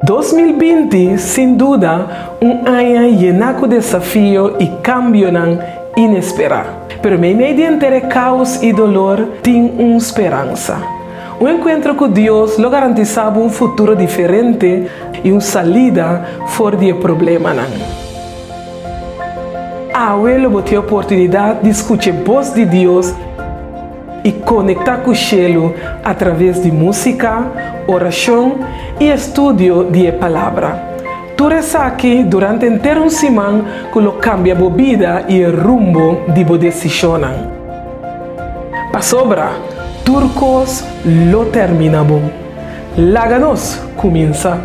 2020, sin duda, un año lleno de desafíos y cambios inesperados. Pero en medio de caos y dolor, tengo una esperanza. Un encuentro con Dios lo garantizaba un futuro diferente y una salida fuera del problema. Ahora lo boté oportunidad de escuchar voz de Dios y conectar con Él a través de música, oración y estudio de la palabra. Tú eres aquí durante entero un semana que lo cambia la vida y el rumbo de la decisión. Para sobra, turcos lo terminamos. Láganos comienza.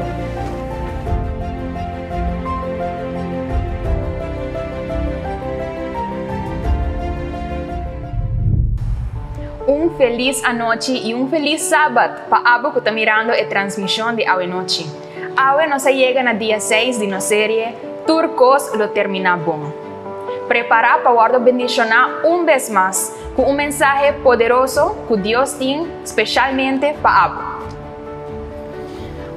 Un feliz anoche y un feliz sábado para abo que está mirando la transmisión de Ave Noche. Ahora nos llega a día 6 de nuestra serie Turcos lo terminamos. Prepara para guardar bendicionar vez más con un mensaje poderoso que Dios tiene especialmente para abo.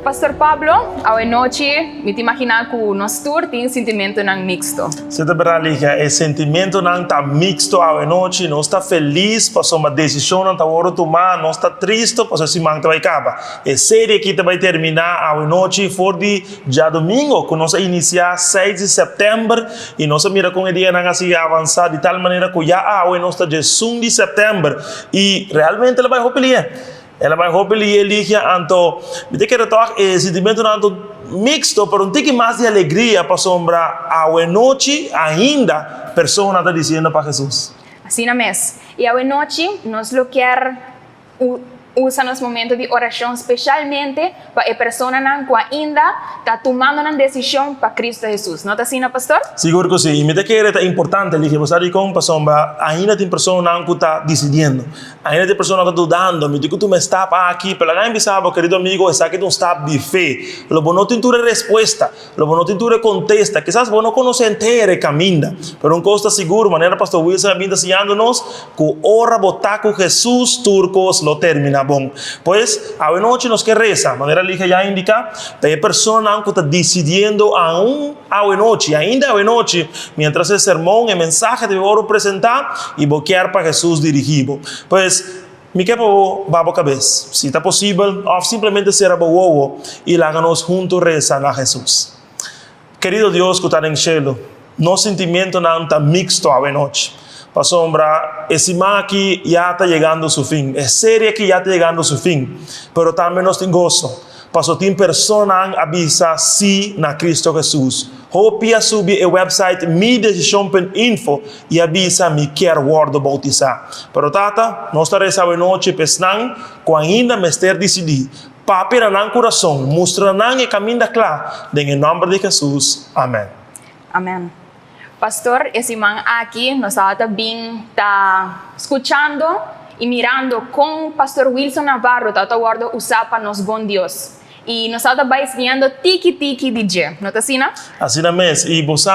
Pastor Pablo, hoy noche me te imaginas que nuestro tiene sentimento mixto. Você tá liga, o sentimento não tá mixto hoje noite, não está feliz, passou uma decisão não tá hora tomar, não está triste, passou se manta vai acabar. A série aqui vai terminar hoje noite, for de já domingo, que nós iniciar 6 de setembro e nós mira com o dia não assim avançar de tal maneira que já hoje nós está de 1 de setembro e realmente ela vai repelir. Ela vai repelir ele anto, me te quero tocar sentimento não mixto, pero um tique mais de alegria para sombra a noite ainda pessoa está dizendo para Jesus. Assim na mes. E a noite nós lo quer usa nos momentos de oração especialmente para a pessoa que ainda está tomando uma decisão para Cristo Jesus. Não está assim, pastor? Seguro que sim. E me te quero é importante ele que você está com para sombra ainda tem pessoa que está decidindo. Ainda tem pessoa que está dudando. Me digo que tu me está aqui, pero alguém pensava, querido amigo, está aqui um step de fé. Lo bom não tem tua resposta, lo bom não tem tua contesta. Quizás você não conhece inteiro caminho, pero um costa seguro, maneira pastor Wilson vinda ensinando-nos que ora botar com Jesus turcos lo termina bom. Pois a noite nos que reza, maneira ali que já indica, tem pessoa que está decidindo a noite, ainda a noite, mientras o sermão, o mensagem de ouro apresentar e boquear para Jesus dirigido. Pois me quer para a cabeça, se está possível, ou simplesmente ser a boa e láganos juntos rezar a Jesus. Querido Deus que está no céu, nosso sentimento não está mixto a noite. Para sombra, esse man aqui já está chegando ao seu fim. É série que já está chegando ao seu fim. Pero também nós temos gozo. Passo tem pessoas que avisa sim na Cristo Jesus. Hopia subir o website midecision.info e avisa me quer word bautizar. Pero tata, nós estaremos a noite pensando que ainda me ester decidido. Papel na coração, mostrando o caminho claro. Em nome de Jesus. Amém. Amém. Pastor, esse man aqui nós também está escutando e mirando como Pastor Wilson Navarro está guardando usar para nos bom Deus. E nós estamos ensinando tiki-tiki DJ, não está assim, não? Assim mesmo. E você,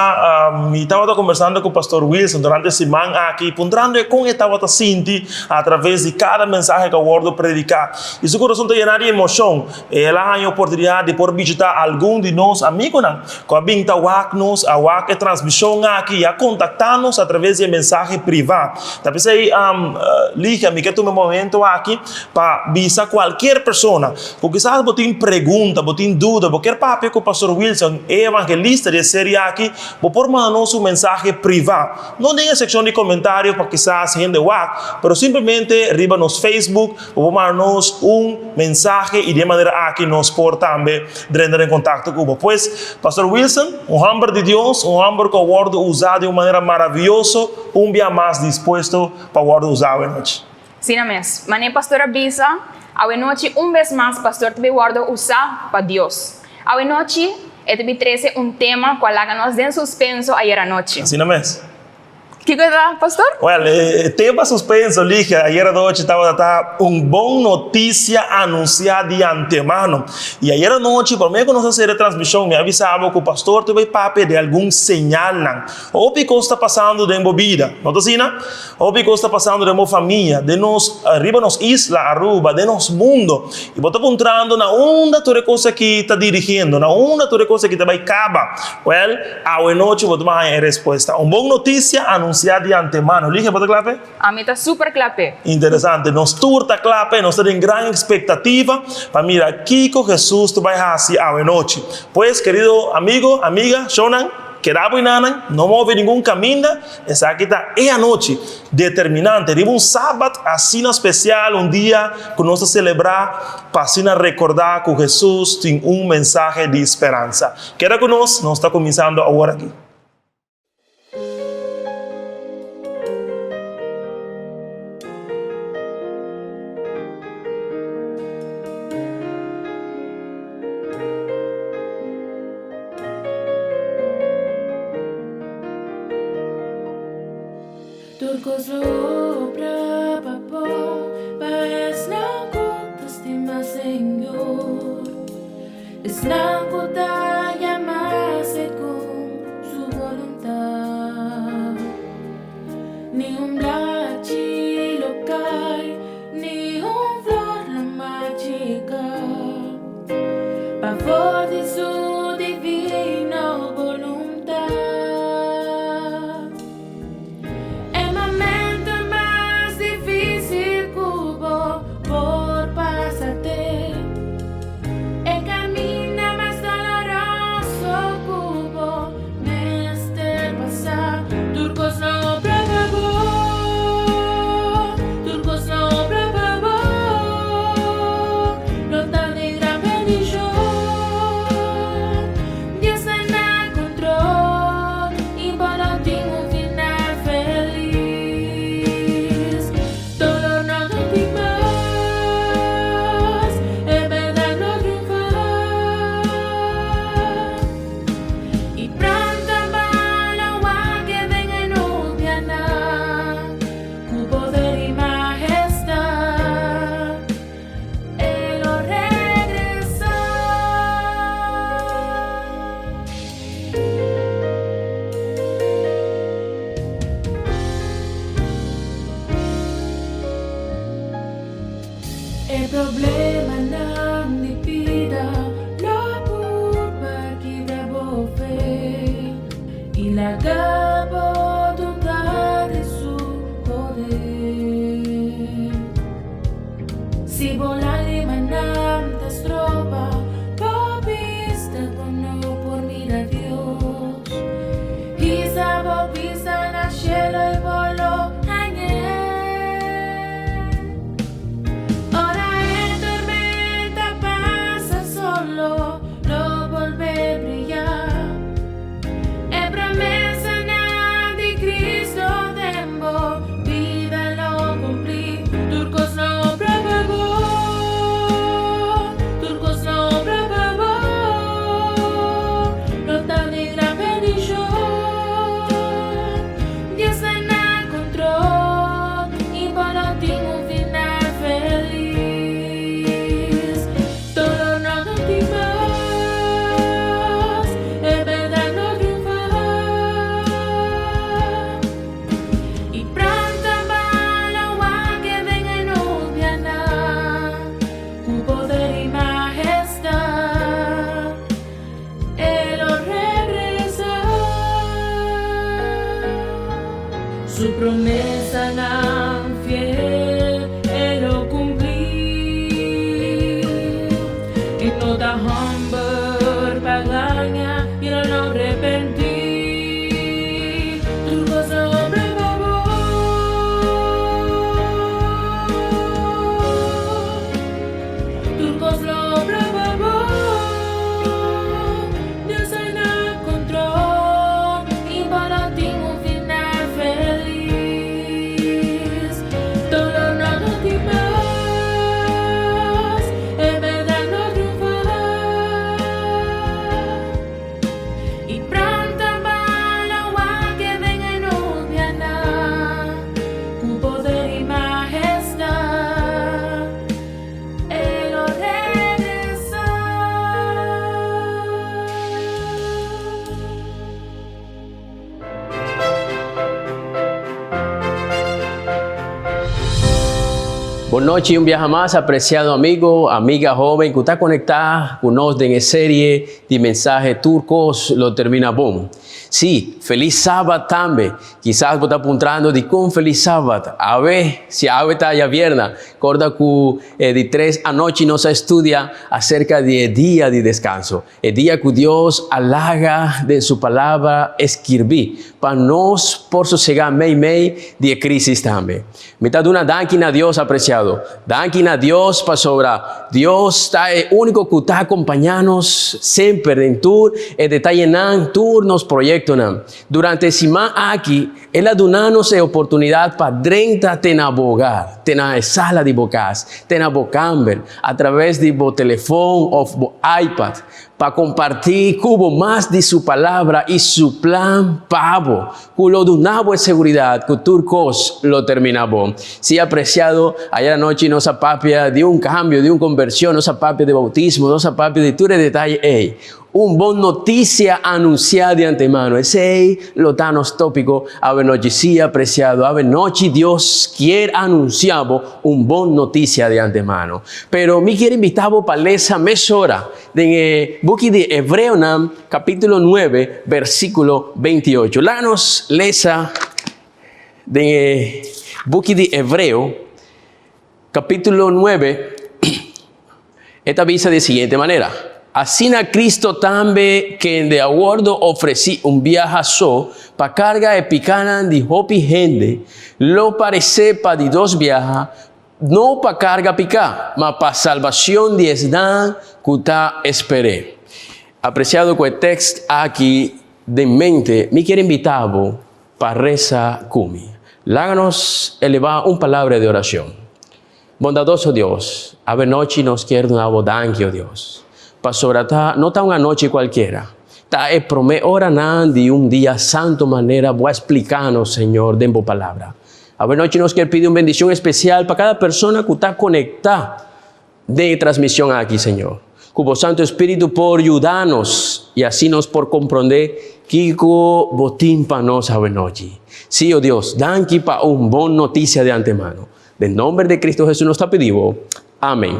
me estava conversando com o Pastor Wilson durante a semana aqui, ponderando como estava sentindo através de cada mensagem que eu guardo predicar. E seu coração está cheio de emoção. Ela tem a oportunidade de poder visitar algum de nós amigos, que vem nos a transmissão aqui, a contactar-nos através de mensagem privada. Talvez aí, liga, me quer tomar um momento aqui para avisar qualquer pessoa, porque sabe, você tem pergunta, botin dúvida, qualquer papel com o pastor Wilson, evangelista de série aqui, por mandar-nos mensagem privado. Não tem a secção de comentários para quizás gente WhatsApp, mas simplesmente arriba nos Facebook, ou mandar-nos mensagem e de maneira aqui nos por também entrar em contato com Pois, pastor Wilson, homem de Deus, homem que o word usado de uma maneira maravilhosa, dia mais disposto para o word usado noite. Sim, mesmo. Mas pastor avisa, a noite vez mais, pastor, te guarda usar para Deus. A noite, te trazer tema que nós de suspenso ayer a noite. Assim mesmo. Que coisa, pastor? Olha, tema suspenso, Lígia. Ayer à noite estava bom notícia anunciada de antemano. E ayer à noite, por meio da nossa série de transmissão, me avisava que o pastor teve papo de algum sinal. Ou que está passando de embobida. Não está assim, não? Ou que está passando de uma família, de nos, arriba nos isla, Aruba, de nos mundo. E você está encontrando na onda toda coisa que está dirigindo, na onda toda coisa que te vai acabar. Well, à noite você vai ter resposta. Uma boa notícia anunciada de antemano. Lígia, pode clape? A mim está super clape. Interessante. Nós turta clape, nós temos grande expectativa para mirar aqui que Jesus vai fazer à noite. Pois, querido amigo, amiga, Shonan, querabo e nanan, não move nenhum caminho, essa aqui está é a noite determinante. Riba sábado assim especial, dia que nós celebrar para assim recordar que Jesus tem mensagem de esperança. Queda conosco, nós está começando agora aqui. Turcos obra papón, paes naco estima Señor. Es naco da llamarse con su voluntad. Ni un blachi local, ni un flor la mágica. Pavor de su divina voluntad. El problema ng di vida, labur bagi dabo fe, ilagabo duda de su poder. Si volare manam tas tropa, popista cono por mira Dios, y sabo pisa na cielo y volo. Su promesa tan fiel, Él lo cumplir. Y no da humble paganya, y no arrepentir. Tu cosa obra favor, tu cosa obra favor. Dios en el control, y para ti un final feliz. Todo Boa noite e viaje más, apreciado amigo, amiga joven que está conectada con nosotros en serie de mensajes turcos, lo termina bom. Sí, feliz sábado también. Quizás vos estás apuntando de con feliz sábado. A ver, si a ver está ya viernes, recuerda que de 3 a noche nos estudia acerca de día de descanso. El día que Dios halaga de su palabra escribir para nos por sosegar meio de crisis también. Me está dando una danquina a Dios apreciado. Danquina a Dios para sobrar. Dios está el único que está acompañándonos siempre en tur, el detalle en turnos proyectos. Durante semana aquí, Él ha dado oportunidad para 30 tenabogar, tener sala de bocas, tenabocamber, a través de teléfono o iPad, para compartir cubo más de su palabra y su plan pavo, culo de una buena seguridad, que turcos lo terminamos. Si apreciado, ayer anoche nos apapia de un cambio, de una conversión, nos apapia de bautismo, nos apapia de ture detalle, un bon noticia anunciada de antemano. Ese lo tan tópico. Ave noche sí apreciado. Ave noche Dios quiere anunciar un bon noticia de antemano. Pero me quiero invitar para esa mesora de Buki de Hebreo capítulo 9 versículo 28. La nos lesa de Buki de Hebreo capítulo 9. Esta visa de siguiente manera. Así na Cristo también que de acuerdo ofrecí un viaje para carga e picana de hopi gente, lo parece para de 2 viajes, no para carga picar, mas para salvación de esdan que ta esperé. Apreciado con el texto aquí de mente, me quiero invitar para rezar kumi. Láganos elevar una palabra de oración. Bondadoso Dios, a ver noche nos quiere una bodanquio Dios. Pastora, no está una noche cualquiera. Está hora de un día santo manera. Voy a explicarnos, Señor, de tu palabra. A ver, noche nos quiere pedir una bendición especial para cada persona que está conectada de transmisión aquí, Señor. Cubo Santo Espíritu por ayudarnos y así nos por comprender que botín para nos a ver noche. Sí, oh Dios, dan aquí para un bon noticia de antemano. En nombre de Cristo Jesús nos está pedido. Amén.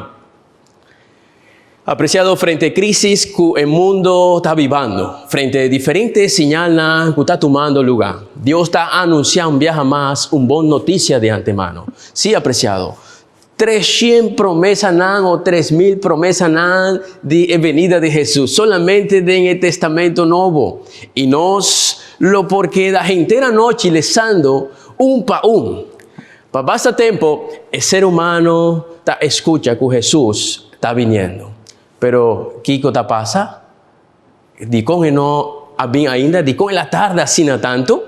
Apreciado, frente a crisis que el mundo está viviendo, frente a diferentes señales que está tomando lugar, Dios está anunciando un viaje más, una buena noticia de antemano. Sí, apreciado, 300 promesas o 3000 promesas de venida de Jesús, solamente en el Testamento Nuevo. Y nos lo porque la gente era noche lesando un pa un. Para basta tiempo, el ser humano está escucha que Jesús está viniendo. Pero, ¿qué cosa pasa? Dico que no había ainda, dico en la tarde así no tanto.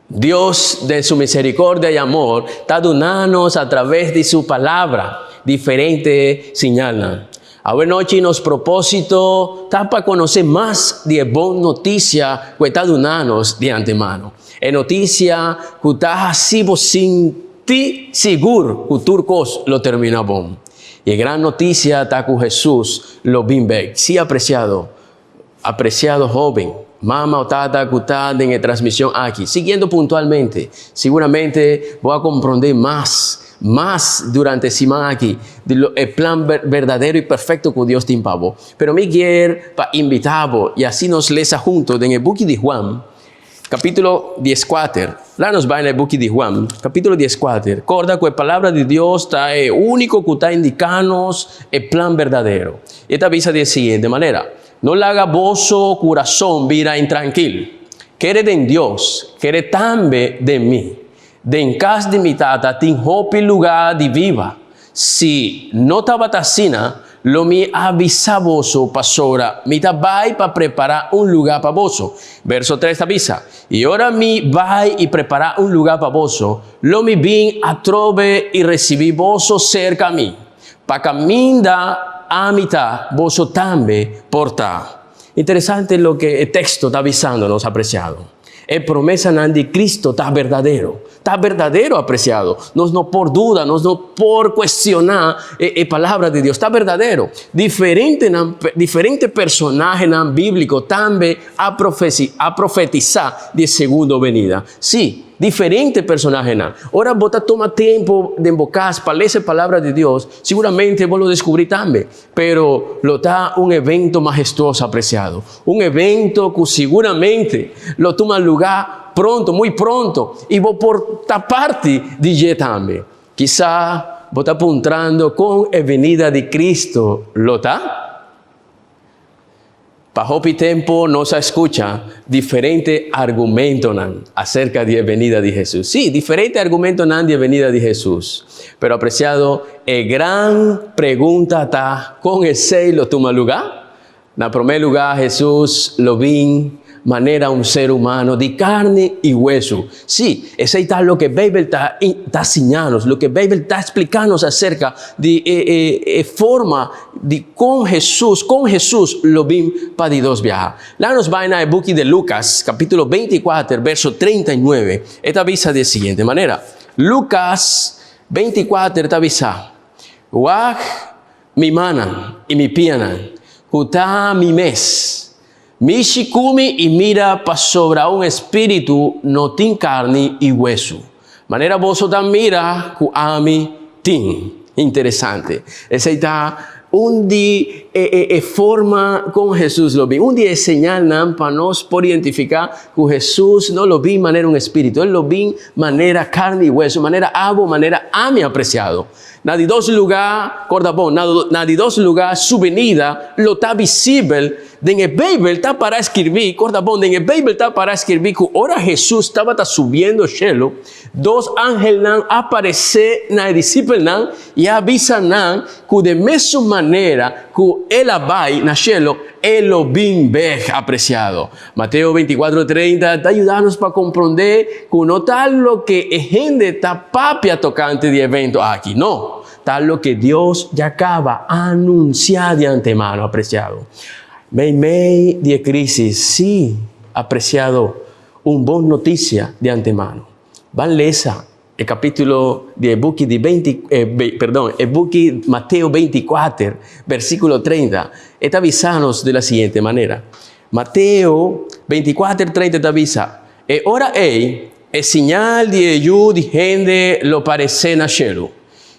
Dios de su misericordia y amor está dándonos a través de su palabra diferentes señales. Ahora noche nos propósito está para conocer más de buena noticia que está dándonos de antemano. Es noticia que está así sin ti seguro que turcos lo termina bon. Y gran noticia está con Jesús, lo bimbe. Sí, apreciado joven, mamá o tata que está en la transmisión aquí, siguiendo puntualmente, seguramente voy a comprender más durante semana aquí, el plan verdadero y perfecto que Dios te impavo. Pero me quiero para invitarlo y así nos lesa juntos en el Buki de Juan, capítulo 14. Lá nos va en el Buki de Juan, capítulo 14. Recuerda que la palabra de Dios está el único que está indicándonos el plan verdadero. Y esta avisa de siguiente manera. No le haga vosso corazón vira intranquilo. Quiere de Dios, quiere también de mí. De en casa de mi tata, tin hopi lugar de viva. Si no estaba tacina, lo mi avisa vosso pasora, mi vai para preparar un lugar para vosso. Verso 3 avisa. Y ahora mi vai y preparar un lugar para vosso, lo mi vin a trove y recibí vosso cerca a mí. Pa caminda a mitad, vosso también porta. Interesante lo que el texto está avisándonos, apreciado. El promesa de Cristo está verdadero. Está verdadero, apreciado. No por duda, no por cuestionar palabras de Dios. Está verdadero. Diferente personaje bíblico también a profetizar de segunda venida. Sí. Diferente personaje. Ahora vos toma tiempo de invocar para leer palabras de Dios. Seguramente vos lo descubrí también. Pero lo está un evento majestuoso, apreciado. Un evento que seguramente lo toma lugar pronto, muy pronto. Y vos por esta parte de también. Quizá vos está apuntando con la venida de Cristo. ¿Lo está? Para hopi tiempo no se escucha diferentes argumentos acerca de la venida de Jesús. Sí, diferentes argumentos de la venida de Jesús. Pero apreciado, gran pregunta está con ese lo toma lugar. En primer lugar, Jesús lo vi manera un ser humano de carne y hueso. Sí, ese es lo que la Biblia está enseñando, lo que la Biblia está explicando acerca de forma de con Jesús lo vi para Dios viajar. La nos va en el book de Lucas, capítulo 24, verso 39. Esta avisa de siguiente manera. Lucas 24, esta avisa. Wag mi manan y mi pianan, juta mi mes. Mishikumi y mira pa sobre un espíritu no tin carne y hueso. Manera vosotros mira ku ami tin. Interesante. Ese está un día forma con Jesús lo vi. Un día señal para nos por identificar que Jesús no lo vi manera un espíritu. Él lo vi manera carne y hueso, manera abo, manera ami apreciado. Nadie dos lugar, cordabón, nadie dos lugar, su venida lo está visible. En el Biblia está para escribir, cordabón, en el Biblia está para escribir que ahora Jesús estaba subiendo cielo, dos ángeles aparecen en el discípulo y avisan que de misma manera que él va en el cielo, él lo ve apreciado. Mateo 24:30 está ayudándonos para comprender que no tal lo que gente está papia tocante de evento aquí, no. Tal lo que Dios ya acaba anunciar de antemano, apreciado. Mei de crisis, sí, apreciado, un buena noticia de antemano. Van lesa el capítulo de book de el book Mateo 24, versículo 30. Está avisanos de la siguiente manera. Mateo 24, 30 te avisa. Ora es señal de ello de gente lo parece na cielo.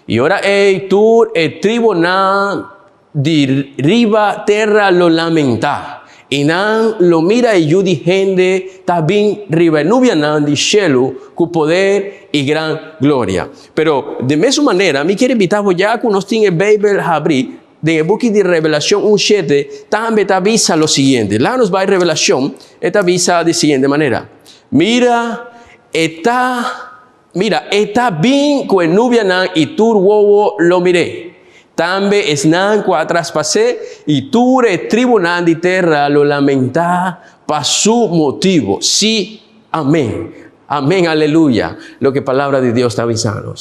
Y ora tú tribunal de riba terra lo lamenta. Y nan lo mira y yo di gente también riba nubia nan di cielo con poder y gran gloria. Pero de misma manera, me quiere invitar ya que nos tiene Bible abrir de el book de Revelación 1:7 también te avisa lo siguiente. La nos va en Revelación, esta avisa de siguiente manera. Mira, está bien con nubia nan y tu huevo lo miré. También es nan que traspasé y tú tribunal de tierra lo lamenta para su motivo. Sí, amén. Amén, aleluya. Lo que palabra de Dios está avisando.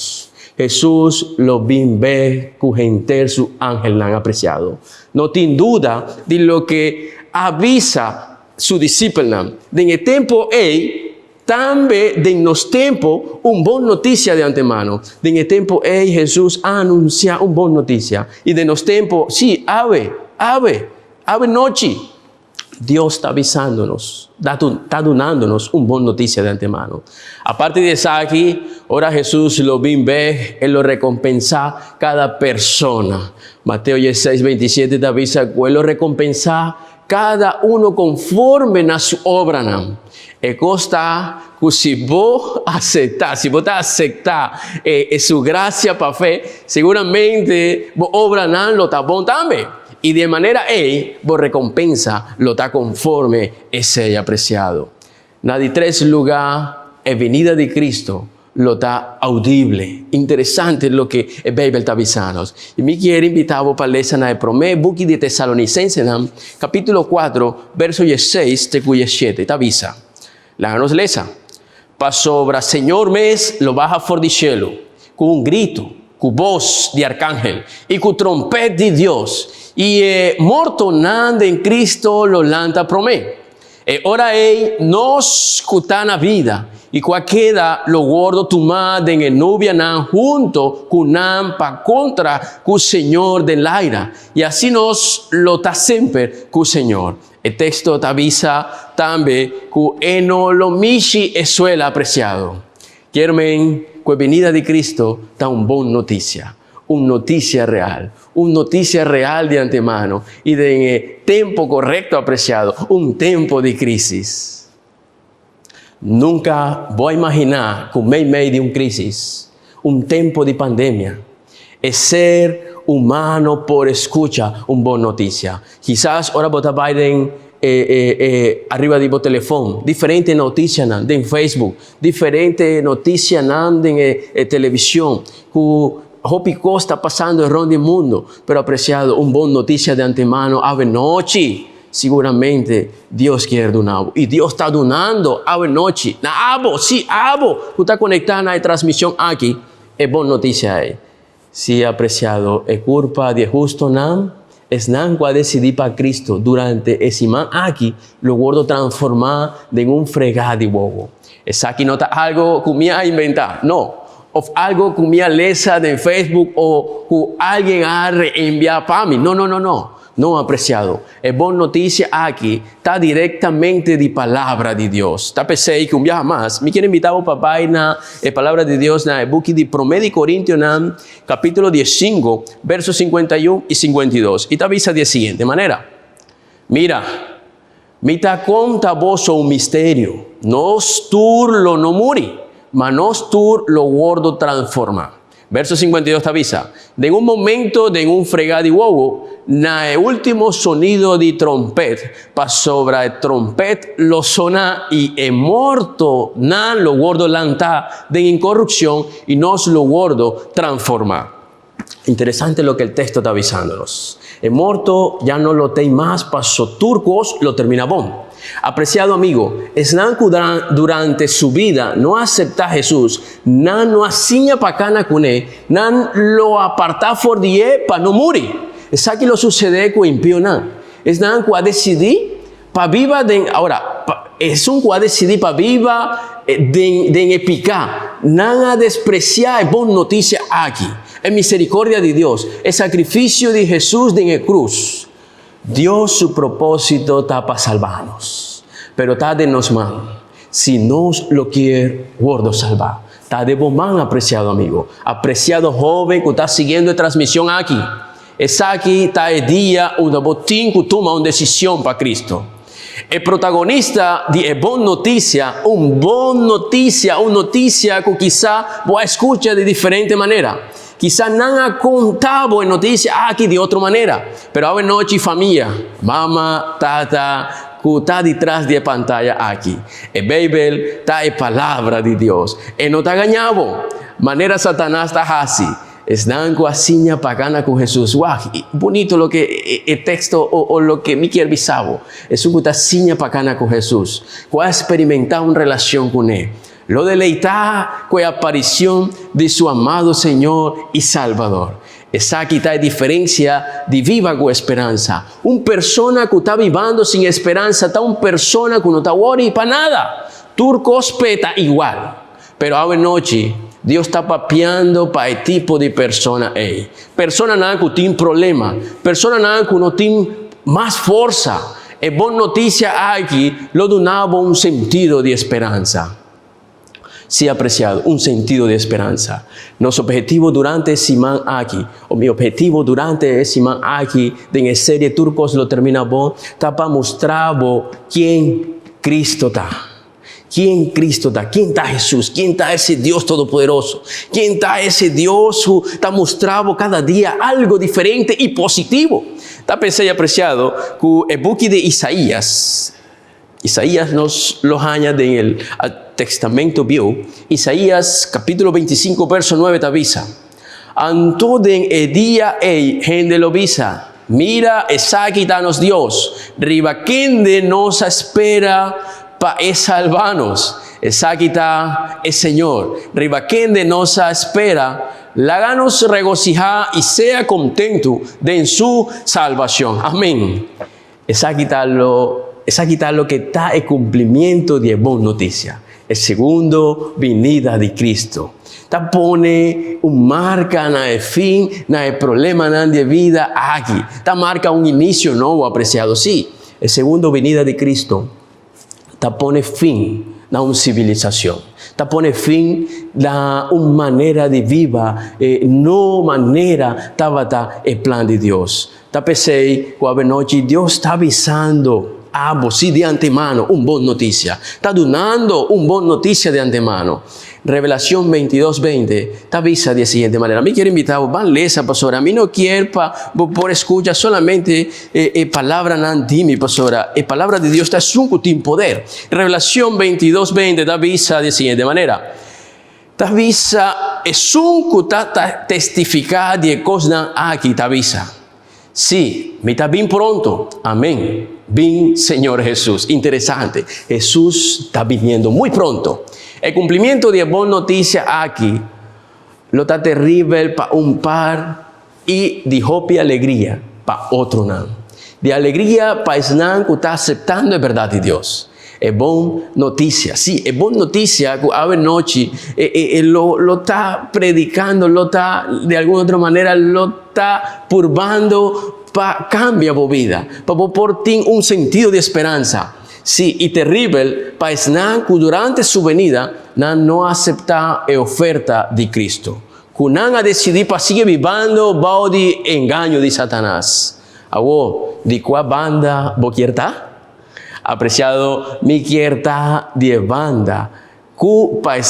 Jesús lo bien ve con gente su ángel han apreciado. No tiene duda de lo que avisa su discípulo. En el tiempo también de los tiempos una buena noticia de antemano. En el tiempo Jesús anuncia una buena noticia. Y de los tiempos, sí, ave noche. Dios está avisándonos, está dándonos una buena noticia de antemano. Aparte de eso aquí, ahora Jesús lo ve, Él lo recompensa cada persona. Mateo 16:27 te avisa que Él lo recompensa cada uno conforme a su obra. E costa que si vos aceptar su gracia para fe, seguramente vos obra lo está bon también. Y de manera vos recompensa lo está conforme ese apreciado. Nadie tres lugar, en venida de Cristo, lo está audible. Interesante lo que el Biblia está avisando. Y me quiere invitar para leer en el primer book de Tesalonicenses, capítulo 4, verso 16, te cuya 7, te avisa. La nos lesa. Pa sobra Señor mes lo baja for di cielo, con un grito, con voz de arcángel y con trompeta de Dios. Y morto nande en Cristo lo lanta promé. Ora ei nos cutana vida e queda lo gordo tumá de nubia nan junto kunam pa contra cu Senhor del aire e assim nos lo ta sempre cu Senhor. O texto te avisa também que eno lo mishi esuela apreciado. Quermen, que venida de Cristo ta un bon noticia. Una noticia real de antemano y de tiempo correcto apreciado, un tiempo de crisis. Nunca voy a imaginar que medio de una crisis, un tiempo de pandemia, es ser humano por escucha una buena noticia. Quizás ahora vota Biden arriba de teléfono, diferentes noticias en Facebook, diferentes noticias en televisión, Hopi está pasando el mundo, pero apreciado, una buena noticia de antemano, ave noche, seguramente Dios quiere donar, y Dios está donando ave noche, abo, tú estás conectado a la transmisión aquí, es buena noticia ahí. Sí, apreciado, es culpa de justo nam, es nan que decidir para Cristo durante ese man aquí, lo guardo transformar en un fregado de bobo. Es aquí no está algo que me ha inventado, no. O algo que me lesa de Facebook o que alguien ha reenviado para mí. No, apreciado. Es buena noticia aquí. Está directamente de palabra de Dios. Está pensé que un día más. Me quiero invitar a papá en la palabra de Dios en el book de 1 Corintios, capítulo 15, versos 51 y 52. Y te avisa de la siguiente manera. Mira, me te conta vos un misterio. Nos turlo no muri. Manos tur lo gordo transforma. Verso 52 te avisa. De un momento, de un fregado de huevo, na el último sonido de trompet, pa sobre el trompet lo sona y el muerto, na lo gordo lanta de incorrupción y nos lo gordo transforma. Interesante lo que el texto está avisándonos. El muerto ya no lo tem más, pasó turcos, lo termina bon. Apreciado amigo, Snanku durante su vida no acepta a Jesús, no asiña pa cana con él, no lo aparta for die pa no morir. Es aquí lo sucede con impío nan. Snanku ha decidido pa viva de ahora, es un que ha decidido pa viva de epicar, nan a despreciar bon noticia aquí. Es misericordia de Dios, el sacrificio de Jesús en la cruz. Dios su propósito está para salvarnos, pero está de nos man. Si nos lo quiere, gordo salvar. Está de bomán, apreciado amigo, apreciado joven que está siguiendo la transmisión aquí. Es aquí, está el día, una botín que toma una decisión para Cristo. El protagonista de buena noticia, una noticia que quizá voy a escuchar de diferente manera. Quizá no ha contado en noticias aquí de otra manera, pero ahora noche familia, mamá, tata, que está detrás de pantalla aquí. El Bible está en palabra de Dios. No está engañado. Manera Satanás está así. Es danco asiña pagana con Jesús. Wow, bonito lo que el texto o lo que me quiere bisabo. Es un que está asiña pagana con Jesús. Que ha experimentado una relación con él. Lo deleita con la aparición de su amado Señor y Salvador. Esa aquí está la diferencia de viva con esperanza. Una persona que está viviendo sin esperanza, está una persona que no está worried para nada. Turcos peta igual. Pero ahora noche, Dios está papeando para el tipo de persona. Persona nada que tiene problema. Persona nada que no tiene más fuerza. Es buena noticia aquí, lo donaba un sentido de esperanza. Sí, apreciado, un sentido de esperanza. Nuestro objetivo durante ese man aquí, o mi objetivo durante ese man aquí, de la serie Turcos lo termina bon, está para mostrar quién Cristo está. ¿Quién Cristo está? ¿Quién está Jesús? ¿Quién está ese Dios todopoderoso? ¿Quién está ese Dios que está mostrando cada día algo diferente y positivo? Está pensado y apreciado que el buque de Isaías nos lo añade en el Testamento Viejo. Isaías capítulo 25 verso 9 te avisa. Antoden el día gente lo avisa. Mira, esa quitanos Dios. Ribaquende nos espera para salvarnos. Esa quita el Señor. Ribaquende nos espera. Láganos regocijar y sea contento de en su salvación. Amén. Esa quita lo es aquí está lo que está el cumplimiento de buena noticia. El segundo venida de Cristo. Está pone un marca en el fin, en el problema de vida aquí. Está marca un inicio nuevo, apreciado. Sí, el segundo venida de Cristo está pone fin a una civilización. Está pone fin a una manera de viva, no manera estaba el plan de Dios. Está pensé, cuando noche Dios está avisando a vos sí de antemano una buena noticia. Está donando una buena noticia de antemano. Revelación 22:20 está avisa de la siguiente manera. A mí quiero invitar, van a leer esa pastora. A mí no quiero por escuchar solamente palabra nandimi, pastora. Palabra de Dios está sin poder. Revelación 22:20 está avisa de la siguiente manera. Está avisa, es un testificar de cosas aquí, está avisa. Sí, me está bien pronto. Amén. Bien, Señor Jesús. Interesante. Jesús está viniendo muy pronto. El cumplimiento de buena noticia aquí lo está terrible para un par y de hope y alegría para otro no. De alegría para ese que está aceptando la verdad de Dios. Es buena noticia. Sí, es buena noticia que a noche lo está predicando, lo está de alguna otra manera, lo está purvando para cambiar tu vida, para por ti un sentido de esperanza. Sí, y terrible para esnar que durante su venida no acepta la oferta de Cristo. Que no ha decidido para seguir viviendo bajo el engaño de Satanás. ¿De cuál banda vos quieres estar? Apreciado, mi quiera de banda, que para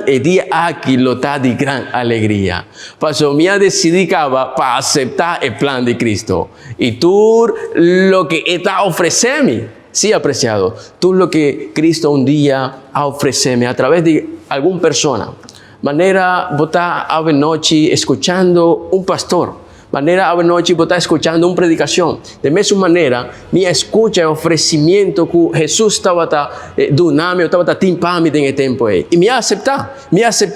el día aquí lo está de gran alegría. Pasó, me ha decidido para aceptar el plan de Cristo. Y tú lo que está ofreciendo, sí, apreciado, tú lo que Cristo un día ha ofrecido a través de alguna persona. Manera, botar a noche escuchando un pastor. Manera a noche vos estás escuchando una predicación. De misma manera, mi escucha el ofrecimiento que Jesús estaba donando, estaba timpando en el tiempo. Y me acepta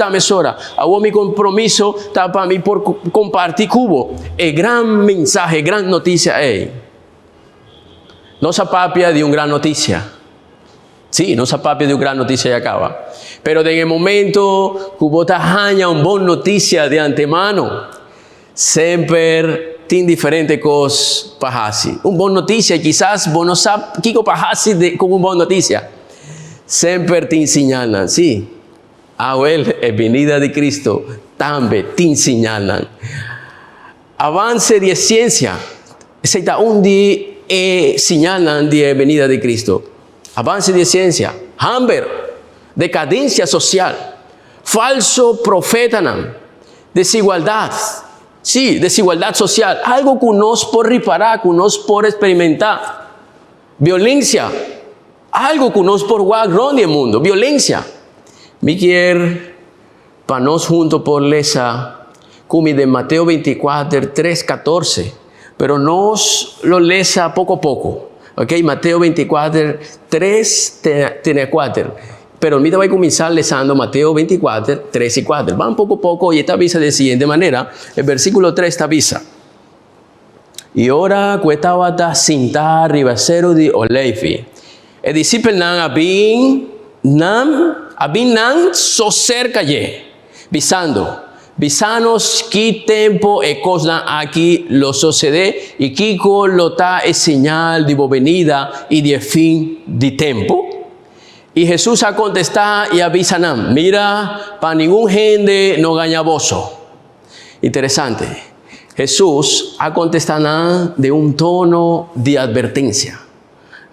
mesora. Hago mi compromiso para mí por compartir cubo. El gran mensaje, gran noticia. No se apapia de una gran noticia. Sí, no se apapia de una gran noticia y acaba. Pero en el momento que vos estás una buena noticia de antemano, siempre tiene diferentes cosas para hacer. Una buena noticia, quizás vos no sabes qué para hacer con una buena noticia. Siempre te enseñan, sí. La venida de Cristo también te enseñan. Avance de ciencia. Ese está un día señalan de venida de Cristo. Avance de ciencia. Hambre. Decadencia social. Falso profeta. Desigualdad. Sí, desigualdad social. Algo que nos por reparar, que nos por experimentar. Violencia. Algo que nos por guardar en el mundo. Violencia. Me quiero, para nos juntos por lesa, como de Mateo 24, 3, 14. Pero nos lo lesa poco a poco. Ok, Mateo 24, 3, 4. Pero ahorita voy a comenzar leyendo Mateo 24, 3 y 4. Van poco a poco y esta avisa de la siguiente manera. El versículo 3 esta avisa. Y ahora cuestaba ta cinta ribacero de Olefi. El discípulo abin so cerca ye. Bisanos que tiempo e cosa aquí lo sucede y kiko lo ta es señal de venida y de fin de tiempo. Y Jesús ha contestado y avisa, mira, para ningún gente no gaña bozo. Interesante. Jesús ha contestado de un tono de advertencia.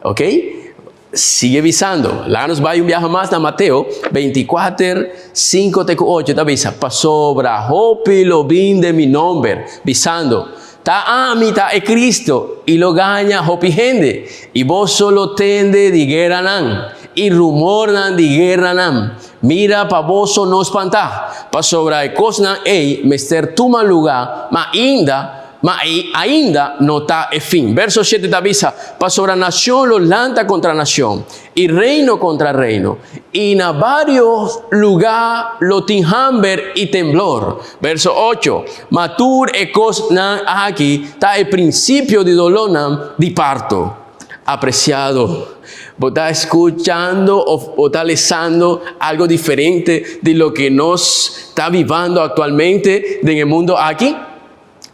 ¿Ok? Sigue avisando. La nos va a un viaje más a Mateo 24, 5, 8. Te avisa. Pasobra, hopi lo bin de mi nombre. Avisando. Ta amita es Cristo y lo gaña hopi gente. Y vos solo tende de guerra y rumor de guerra. Mira pa vos no espanta. Pa sobra cosna mester tuma lugar, ma ainda no está el fin. Verso 7 te avisa, pa sobra nación lo lanta contra nación, y reino contra reino, y en varios lugar lo tinhamber y temblor. Verso 8, matur e cosna aquí, ta el principio de dolor de parto. apreciado, vos estás escuchando o estás leyendo algo diferente de lo que nos está viviendo actualmente en el mundo aquí?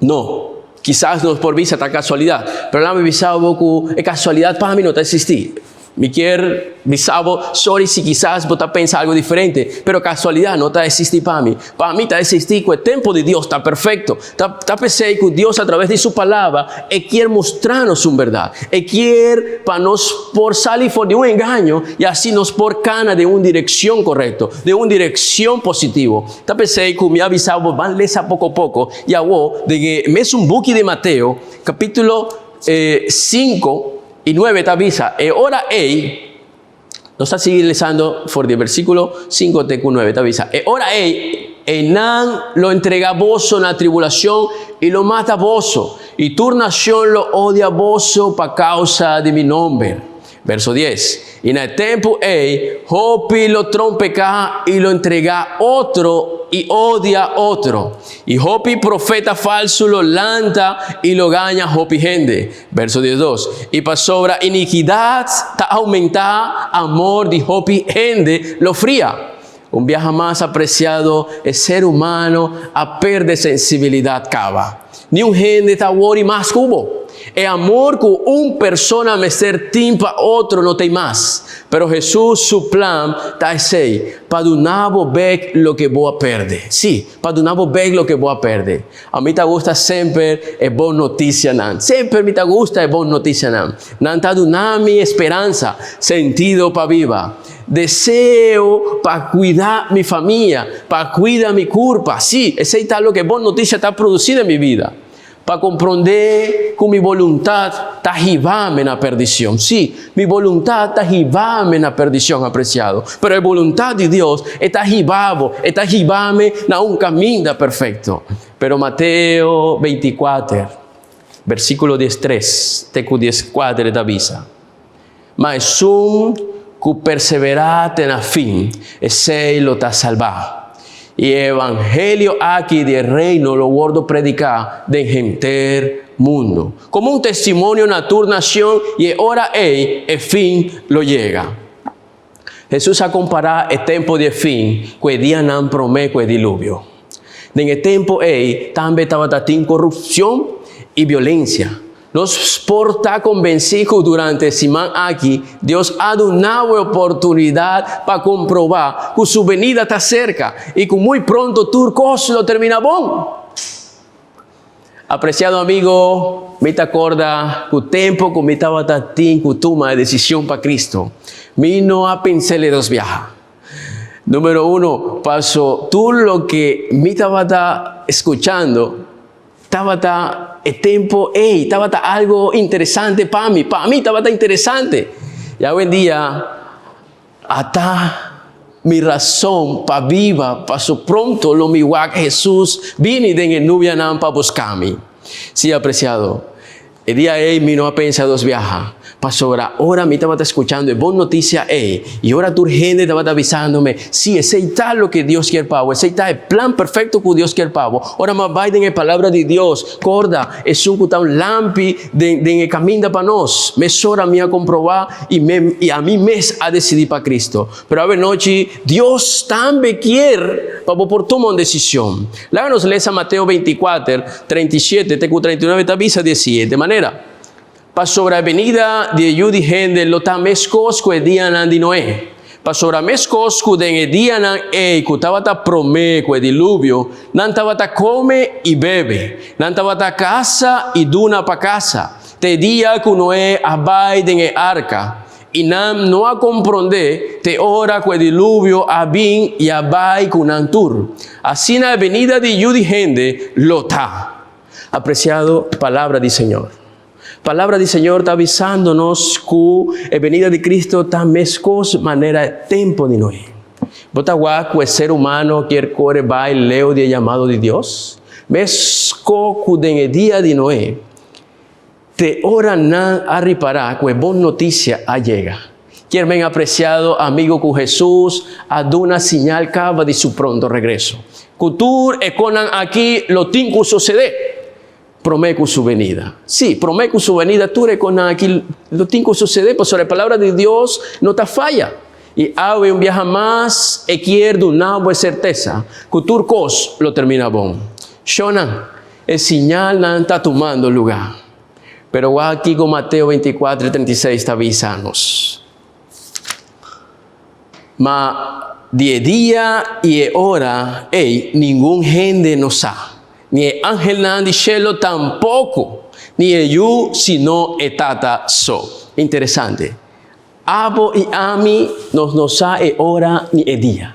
No, quizás no es por vista esta casualidad, pero la me visado que casualidad para mí no te existí. Me quiero visavo, sorry si quizás vos estás pensando algo diferente, pero casualidad no está existir para mí. Para mí está existir que el tiempo de Dios está perfecto. Está pensando que Dios a través de su palabra quiere mostrarnos su verdad. Quiere para nos por salir de un engaño y así nos por cana de una dirección correcta, de una dirección positiva. Está pensando que me avisado van a leer poco a poco y hago de que me es un buque de Mateo, capítulo 5 y 9 te avisa, ora ei, no está seguir leyendo por el versículo 5 te 9 te avisa, ora ei, nan lo entrega voso en la tribulación y lo mata voso, y tu nación lo odia voso para causa de mi nombre. Verso 10, y en el tiempo hopi lo trompeca y lo entrega otro y odia otro. Y hopi profeta falso lo lanta y lo gaña hopi gente. Verso 12, y para sobra iniquidad ta aumenta amor de hopi gente lo fría. Un viaje más apreciado, el ser humano a perder sensibilidad cava. Ni un gente ta worry más cubo. El amor con una persona me ser timpa otro no tem más. Pero Jesús su plan está así, para donavo ver lo que voy a perder. Sí, para donavo ver lo que voy a perder. A mí te gusta siempre es buena noticia nan. Siempre me te gusta es buena noticia nan. Nan ta donami esperanza, sentido para viva. Deseo para cuidar mi familia, para cuidar mi culpa. Sí, ese es lo que buena noticia está producida en mi vida. Para comprender que mi voluntad está llevándome en la perdición. Sí, mi voluntad está llevándome en la perdición, apreciado. Pero la voluntad de Dios está llevándome en un camino perfecto. Pero Mateo 24, versículo 13, teco 14 te avisa. Mas que perseverate en la fin, ese lo está salvado. Y el evangelio aquí del reino lo guardo predicar de gente mundo. Como un testimonio en la nación y ahora el fin lo llega. Jesús ha comparado el tiempo de fin con el día nan promete el diluvio. En el tiempo también estaba sin corrupción y violencia. Nos porta convencidos durante semana aquí, Dios ha dado una oportunidad para comprobar que su venida está cerca y que muy pronto Turcos lo termina bon. Apreciado amigo, me te acorda que el tiempo que me estaba que toma decisión para Cristo, me no a pensar dos viajes. Número 1, pasó tú lo que me estaba escuchando. Estaba el tiempo, estaba algo interesante para mí estaba interesante. Y hoy en día, hasta mi razón para viva, pasó pronto lo mi que Jesús vine de en nubia nan para buscarme. Sí, apreciado, el día me no ha pensado dos viajes. Pasó ahora me estaba escuchando, buena noticia, y ahora tu gente estaba avisándome, sí, ese está lo que Dios quiere para vos, ese está el plan perfecto que Dios quiere para vos. Ahora más va en la palabra de Dios, corda, es un lampi de el camino para nos, me sobra a mí a comprobar y a mí me a decidir para Cristo. Pero a ver noche, Dios también quiere para por tomar una decisión. Luego nos lees a Mateo 24, 37, TQ 39, te avisa de siguiente manera. Para sobre la venida de Yudi gente lo ta mescosco el día nan de Noé. Para sobre la mescosco de el día nan que estaba ta promeco el diluvio, nan estaba ta come y bebe, nan estaba ta casa y duna pa casa. Te día que Noé abai en el arca. Y nan no a comprender te ora que el diluvio abin y abai con antur. Así na venida de Yudi gente lo ta. Apreciado palabra del Señor. Palabra del Señor está avisándonos que la venida de Cristo está mescos manera de tiempo de Noé. Botagua que el ser humano quiere correr va el leo de llamado de Dios. Mesco que en el día de Noé te ora nan a reparar que buena noticia llega. Quiero bien apreciado amigo con Jesús a dar una señal cava de su pronto regreso. Cultura econan aquí lo tinco sucede. Prometo su venida. Sí, prometo su venida. Tú reconoces que lo tiene que suceder, pero sobre la palabra de Dios no te falla. Y ave un viaje más, e quiero una buena certeza, que turcos lo termina bon. Shonan, el señal no está tomando lugar. Pero aquí con Mateo 24, 36 está avisándonos. Ma de día y de hora, ningún gente no sabe. Ni el ángel nan di cielo tampoco. Ni el yu, sino etata so. Interesante. Abo y ami no sabe hora ni el día.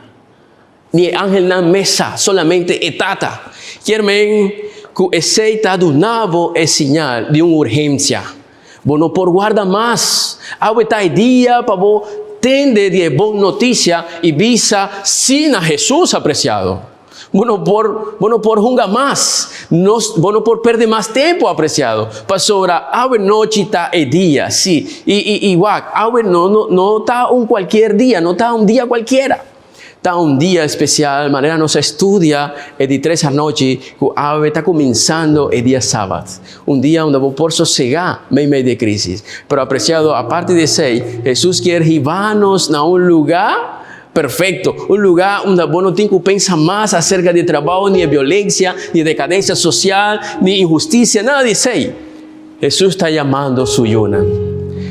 Ni el ángel nan mesa, solamente etata. Quieren que ese está donado es señal de una urgencia. Bueno, por guarda más. Abo está el día para vos tende de buena noticia y visa sin a Jesús apreciado. Bueno, por junga más, bueno, por perder más tiempo apreciado. Para sobra, ave noche está el día, sí. Y ave no está un cualquier día, no está un día cualquiera. Está un día especial, manera nos estudia el de 3 a noche, que ave está comenzando el día sábado. Un día donde vos por sosegar medio de crisis. Pero apreciado, aparte de 6, Jesús quiere llevarnos a un lugar perfecto, un lugar donde vos no tienes que pensar más acerca de trabajo, ni de violencia, ni de decadencia social, ni injusticia, nada de eso. Jesús está llamando a su yuna.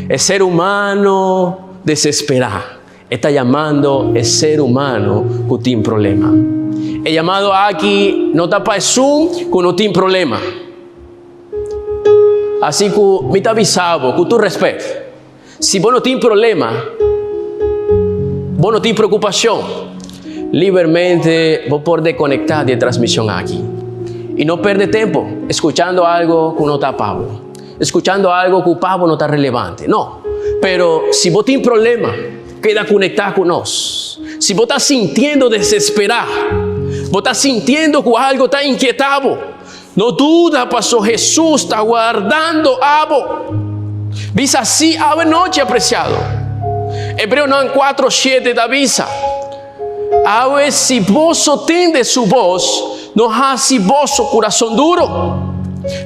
El ser humano desesperado está llamando el ser humano que tiene problema. El llamado aquí no está para eso que no tiene problema. Así que me está avisado, que tú respeto. Si vos no tienes problema, vos no tienes preocupación, libremente vos podés desconectar de transmisión aquí. Y no perder tiempo escuchando algo que no está pavo. Escuchando algo que pavo no está relevante. No. Pero si vos tienes problema, queda conectado con nosotros. Si vos estás sintiendo desesperado, vos estás sintiendo que algo está inquietado, no duda, pasó Jesús está guardando algo. Visa así a noche apreciado. Hebreo 4:7 da avisa. Ave si vos atende su voz, no hace vos su corazón duro.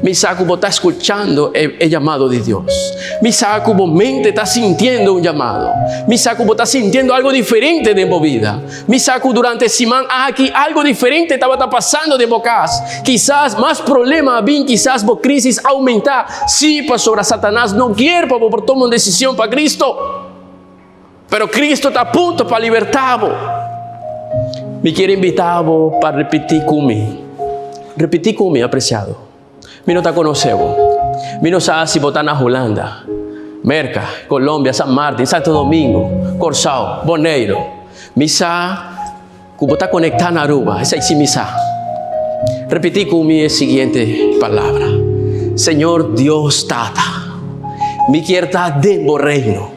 Mi sacubo está escuchando el llamado de Dios. Mi sacubo mente está sintiendo un llamado. Mi sacubo está sintiendo algo diferente de mi vida. Mi sacubo durante semana aquí algo diferente estaba pasando de bocas. Quizás más problemas bien, quizás por crisis aumentar. Sí, pastor, Satanás no quiere por tomar una decisión para Cristo. Pero Cristo está a punto para libertarlo. Me quiero invitarlo para repetir conmigo. Repetir conmigo, apreciado. Me no te conocemos. Me no sabe si votar en Holanda, Merca, Colombia, San Martín, Santo Domingo, Corsao, Boneiro. Me sabe que vos está conectado en Aruba. Esa es mi sabe. Repetir conmigo la siguiente palabra. Señor Dios Tata, me quiero estar dentro del reino.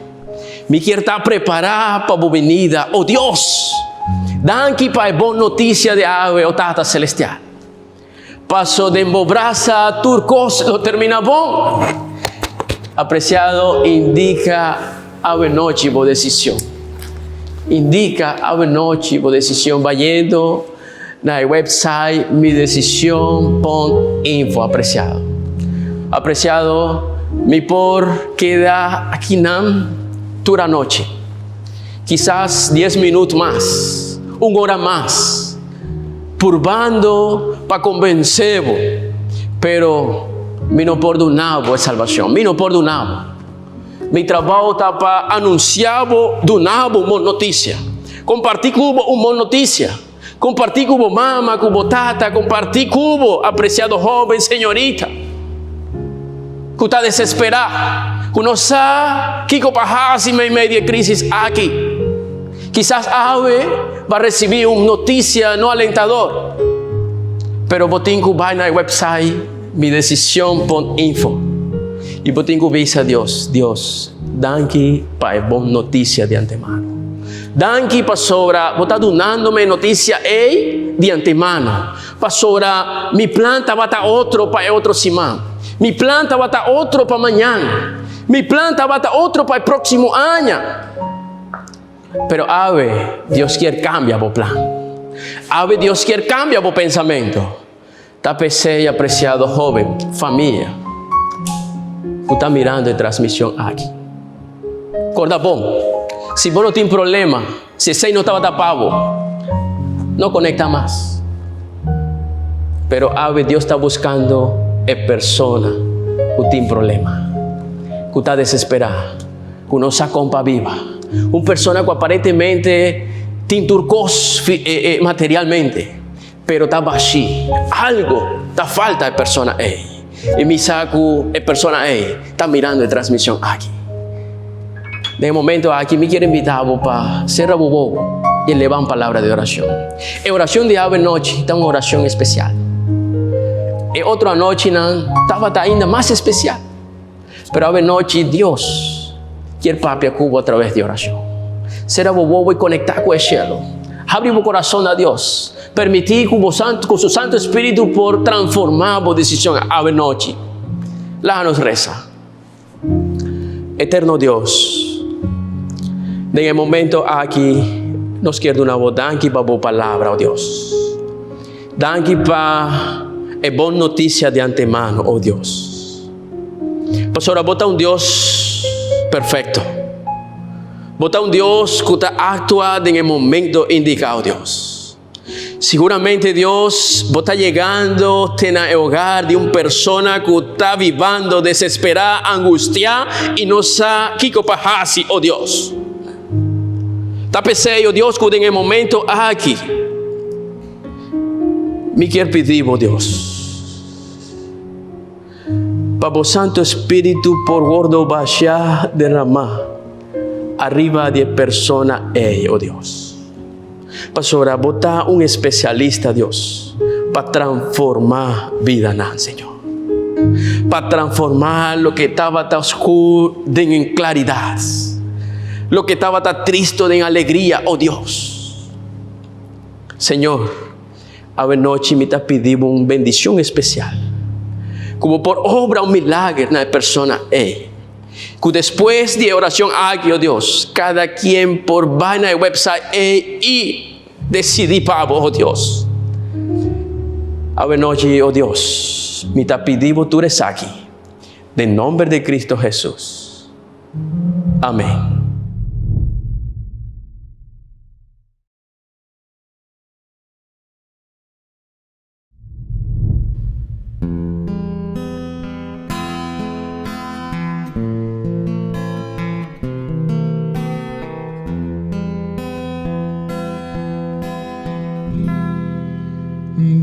Me quiero estar preparado para la venida. Oh Dios, dan aquí para buena noticia de ave o Tata Celestial. Paso de embobraza, turcos, lo termina bon. Apreciado, indica ave noche por decisión. Indica ave noche por decisión. Vayendo en el website midecisión.info, apreciado. Apreciado, mi por queda aquí nam toda noche. Quizás 10 minutos más, 1 hora más. Purbando para convencervos, pero me no perdonamos a salvación, me no perdonamos. Mi trabajo está para anunciar donavo uma notícia, compartir com uma notícia, compartir com mamá, com tata, compartir com apreciado jovem, senhorita, que está desesperado, que não sabe que passa em meio de crise aqui. Quizás ave va a recibir una noticia no alentador, pero botinco va en el website midecisión.info y botinco dice a Dios, danke para buena noticia de antemano. Danke para sobra, vos está donándome noticia de antemano. Para sobra, mi planta va a estar otro para otro semana. Mi planta va a estar otro para mañana. Mi planta va a estar otro para el próximo año. Pero ave, Dios quiere cambiar tu plan. Ave, Dios quiere cambiar tu pensamiento. Tapese, apreciado joven, familia, que está mirando en transmisión aquí. Corda bom, si vos no tienes problema, si ese no estaba tapado, no conecta más. Pero a ver, Dios está buscando a persona que tiene problema, que está desesperada, que no se compa viva. Una persona que aparentemente tiene turcos materialmente, pero está vacío. Algo está falta de persona ahí. Y mi saco es persona ahí, está mirando la transmisión aquí. De momento aquí me quiero invitar para ser bobo y elevar una palabra de oración. En oración de ave noche está una oración especial. En otra noche estaba ainda más especial. Pero ave noche Dios quiere papi a Cuba a través de oración. Ser bobo y conectar con el cielo. Abrir tu corazón a Dios. Permitir con su Santo Espíritu por transformar tu decisión ave noche. La nos reza. Eterno Dios. En el momento aquí, nos quiere una voz, danke para tu palabra, oh Dios. Danke para la buena noticia de antemano, oh Dios. Pastor, vos un Dios perfecto. Vos un Dios que actúa en el momento indicado, Dios. Seguramente Dios, vos está llegando en el hogar de una persona que está viviendo desesperada, angustiada y no sabe qué pasar, oh Dios. Tapese, oh Dios, que en el momento aquí, me quiero pedir, oh Dios, para vos Santo Espíritu por gordo baixar derramar arriba de persona, oh Dios. Pastora, botar un especialista, Dios, para transformar vida, Señor. Para transformar lo que estaba tan oscuro en claridad. Lo que estaba tan triste en alegría, oh Dios. Señor, a noche me está pidiendo una bendición especial. Como por obra un milagro en la persona, que después de oración aquí, oh Dios, cada quien por vaina de website y decidí para vos, oh Dios. A noche, oh Dios, me está pidiendo tú eres aquí. En nombre de Cristo Jesús. Amén.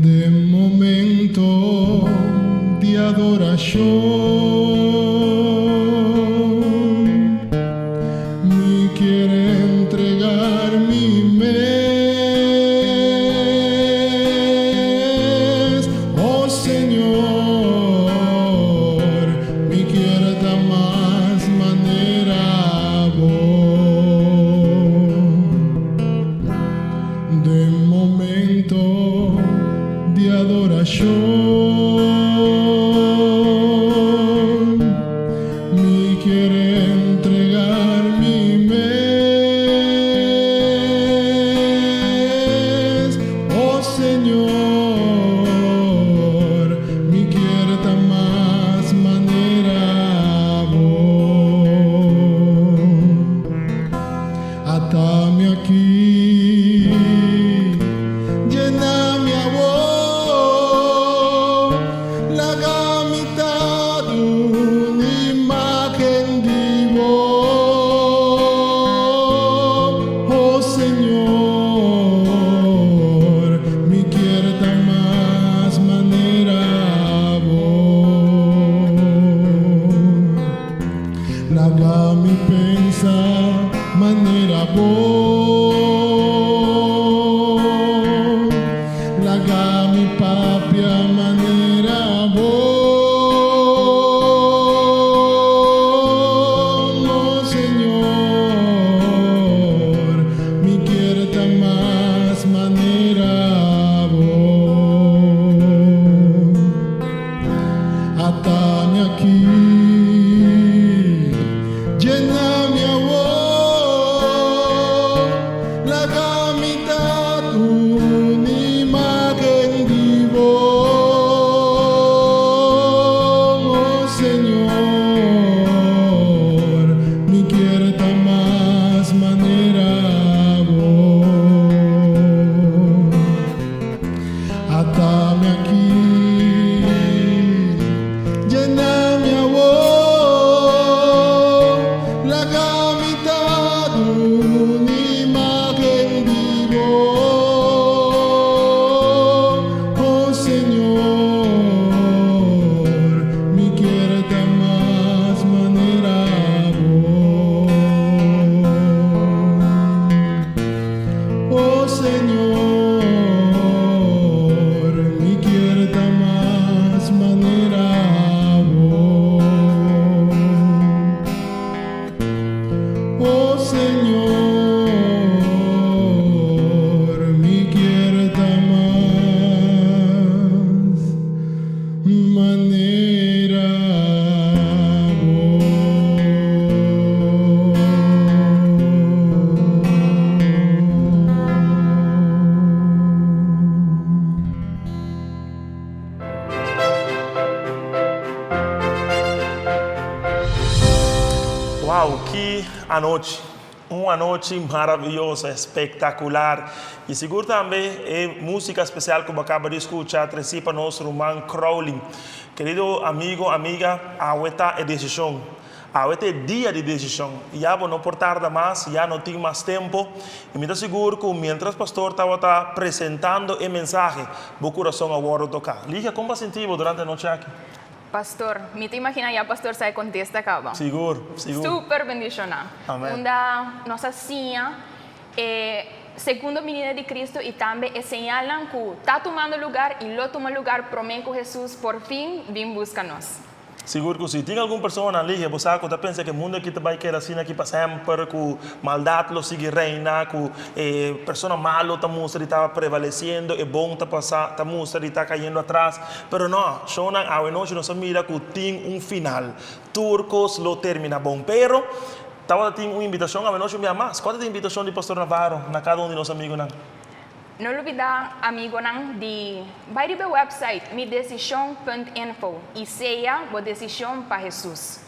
De momento de adoración, me quiere entregar mi mes, oh Señor, me quiere dar más manera vos. De momento de adoración, me quiere entregar mi mes, oh Señor, me quiere dar más manera vos. Atame aquí. Llename a vos, la mitad de una imagen de vos, oh Señor, me quiere dar más manera vos. Lava mi pensar manera vos. Laga mi papia manera vos, oh Señor, me quiere dar más manera vos. Atame aquí, lléname a vos, laga mitad una imagen de vos, Señor, me quiere de más manera vos. Oh Señor, me quiere de más manera Wow, que anoche. Uma noite maravilhosa, espetacular. E seguro também é música especial que acaba de escutar, antecipa nosso Roman Crowley. Querido amigo, amiga, ahorita é decisão. Ahorita é dia de decisão. Já vou não por tarde mais, já não tenho mais tempo. E me dá seguro que, mientras o pastor estava apresentando o mensagem, o coração agora tocar. Liga, como sentiu durante a noite aqui? Pastor, me te imagina ya pastor sai contesta acaba. Seguro, seguro. Super bendicionar. Amém. Onda nossa sinha segundo menina de Cristo e também señalan que está tomando lugar e lo toma lugar promete que Jesus por fim vem buscar nós. Seguro que se tem alguma pessoa ali que você pensa que o mundo aqui vai querer assim aqui para sempre, que maldade lo sigue reina, que pessoa malo está mostrando está prevalecendo, e bom está passando, está mostrando está caindo atrás, pero não, Shonan a noite nós mira que tem final. Turcos lo termina bom, pero estava tem uma invitação a noite me mais. Qual é a invitação de Pastor Navarro na cada de nossos amigos não? Não olvidar, amigo, de vai para o website midecision.info e seja a decisão para Jesus.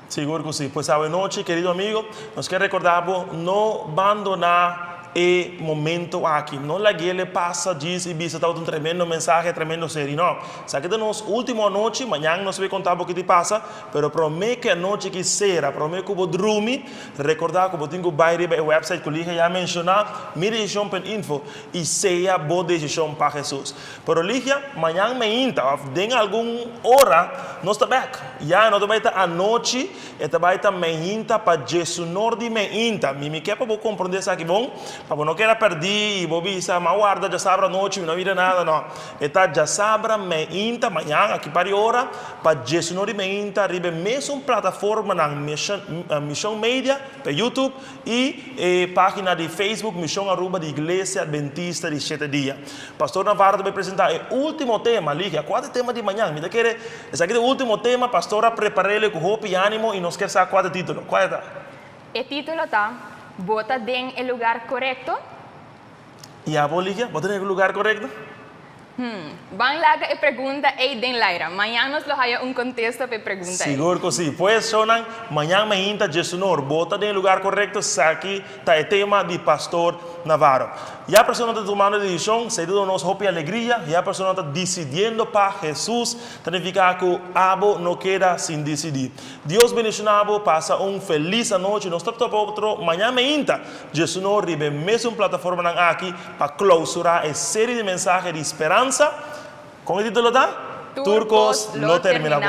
Seguro que sim. Pois a noite, querido amigo, nós queremos recordar, não abandonar o momento aqui. Não lá que ele passa, diz e visa, está um tremendo mensagem, tremendo série. Não. Sabe que nos última noite, amanhã nós vamos contar o que te passa, pero promete que a noite que será, promete que vou dormir, recordar que vou ter que ir ao website que eu já mencionar, midecision.info e seja boa decisão para Jesus. Pero liga, amanhã me inta, tem alguma hora, nós está back. Já nós vai estar a noite, e vai estar me inta para Jesus Norte me inta. Me quer para compreender isso aqui, bom? Para não querer perder, vou bisa, mas guarda, já sabe a noite, não vira nada, não. Está já sabe, me inta, amanhã, aqui para hora, para Jesus Norte me inta, ribe mesmo plataforma na Mission Media, para YouTube, e página de Facebook, Missão Aruba de Igreja Adventista de 7 Dias. Pastor Navarro vai apresentar o último tema, liga, qual é o tema de manhã? Me quer, esse aqui é o último tema, pastora, prepare-lhe com hope e ânimo, e nos quer saber qual é o título. Qual é? O título está Bota en el lugar correcto. E a bolígrafo, bota no lugar correto? Van laga e pergunta e den Laira. Amanhã nos lo haya contexto para pergunta. Seguro que sim. Pois, Shonan, amanhã me inta Jesus, bota no lugar correto, aqui está o tema de Pastor Navarro. E a pessoa está tomando decisão, seguindo nos hope e alegria, e a pessoa está decidindo para Jesus, significa que abo não queda sem decidir. Deus bendicionado, passa feliz noite, nós estamos para outro, amanhã me inta Jesus, ribe mesmo plataforma aqui, para clausurar a série de mensagens de esperança. Com o título da? Turcos lo terminamos.